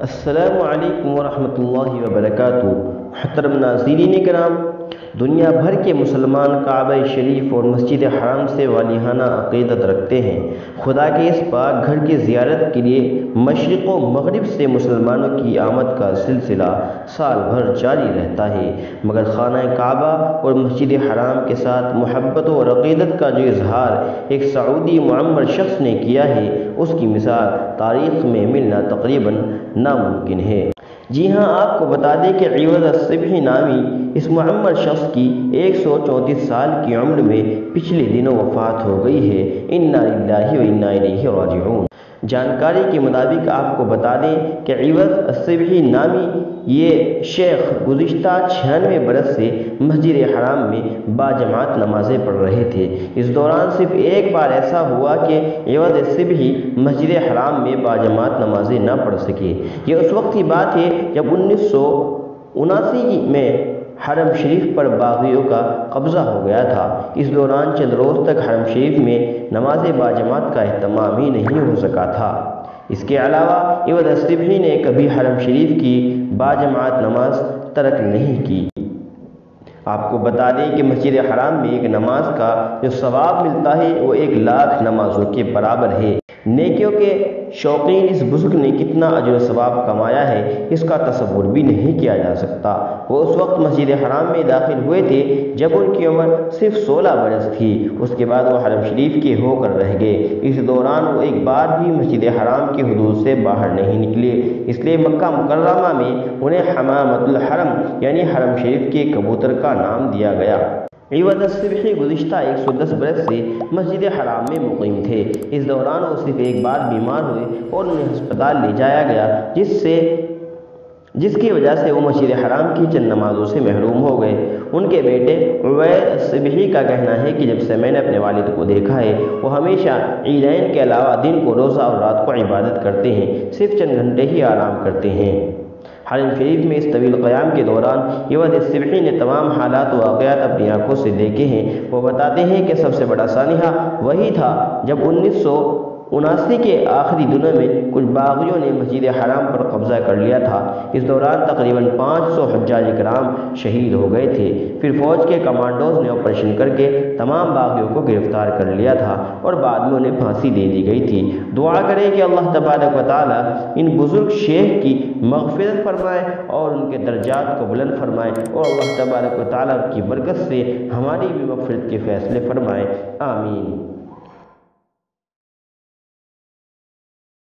السلام علیکم ورحمۃ اللہ وبرکاتہ۔ محترم ناظرین کرام، دنیا بھر کے مسلمان کعبہ شریف اور مسجد حرام سے والہانہ عقیدت رکھتے ہیں۔ خدا کے اس پاک گھر کی زیارت کے لیے مشرق و مغرب سے مسلمانوں کی آمد کا سلسلہ سال بھر جاری رہتا ہے، مگر خانہ کعبہ اور مسجد حرام کے ساتھ محبت اور عقیدت کا جو اظہار ایک سعودی معمر شخص نے کیا ہے، اس کی مثال تاریخ میں ملنا تقریباً ناممکن ہے۔ جی ہاں، آپ کو بتا دیں کہ عوض الصبحی نامی اس معمر شخص کی 134 سال کی عمر میں پچھلے دنوں وفات ہو گئی ہے۔ انا للہ و انا الیہ راجعون۔ جانکاری کے مطابق آپ کو بتا دیں کہ عوض الصبحی نامی یہ شیخ گزشتہ 96 برس سے مسجد حرام میں باجماعت نمازیں پڑھ رہے تھے۔ اس دوران صرف ایک بار ایسا ہوا کہ عوض الصبحی مسجد حرام میں باجماعت نمازیں نہ پڑھ سکے۔ یہ اس وقت کی بات ہے جب 1979 میں حرم شریف پر باغیوں کا قبضہ ہو گیا تھا۔ اس دوران چند روز تک حرم شریف میں نماز باجماعت کا اہتمام ہی نہیں ہو سکا تھا۔ اس کے علاوہ عوض الصبحی نے کبھی حرم شریف کی باجماعت نماز ترک نہیں کی۔ آپ کو بتا دیں کہ مسجد حرام میں ایک نماز کا جو ثواب ملتا ہے وہ 1,00,000 نمازوں کے برابر ہے۔ نیکیوں کے شوقین اس بزرگ نے کتنا اجر و ثواب کمایا ہے، اس کا تصور بھی نہیں کیا جا سکتا۔ وہ اس وقت مسجد حرام میں داخل ہوئے تھے جب ان کی عمر صرف 16 برس تھی۔ اس کے بعد وہ حرم شریف کے ہو کر رہ گئے۔ اس دوران وہ ایک بار بھی مسجد حرام کی حدود سے باہر نہیں نکلے، اس لیے مکہ مکرمہ میں انہیں حمامۃ الحرم یعنی حرم شریف کے کبوتر کا نام دیا گیا۔ عوض الصبحی گزشتہ 110 برس سے مسجد حرام میں مقیم تھے۔ اس دوران وہ صرف ایک بار بیمار ہوئے اور انہیں ہسپتال لے جایا گیا، جس کی وجہ سے وہ مسجد حرام کی چند نمازوں سے محروم ہو گئے۔ ان کے بیٹے عوید الصبحی کا کہنا ہے کہ جب سے میں نے اپنے والد کو دیکھا ہے، وہ ہمیشہ عیدین کے علاوہ دن کو روزہ اور رات کو عبادت کرتے ہیں، صرف چند گھنٹے ہی آرام کرتے ہیں۔ حرم شریف میں اس طویل قیام کے دوران عوض الصبحی نے تمام حالات و واقعات اپنی آنکھوں سے دیکھے ہیں۔ وہ بتاتے ہیں کہ سب سے بڑا سانحہ وہی تھا جب 1979 کے آخری دنوں میں کچھ باغیوں نے مسجد حرام پر قبضہ کر لیا تھا۔ اس دوران تقریباً 500 حجاج کرام شہید ہو گئے تھے۔ پھر فوج کے کمانڈوز نے آپریشن کر کے تمام باغیوں کو گرفتار کر لیا تھا اور بعد میں انہیں پھانسی دے دی گئی تھی۔ دعا کریں کہ اللہ تبارک و تعالی ان بزرگ شیخ کی مغفرت فرمائے اور ان کے درجات کو بلند فرمائے، اور اللہ تبارک و تعالی کی برکت سے ہماری بھی مغفرت کے فیصلے فرمائے۔ آمین۔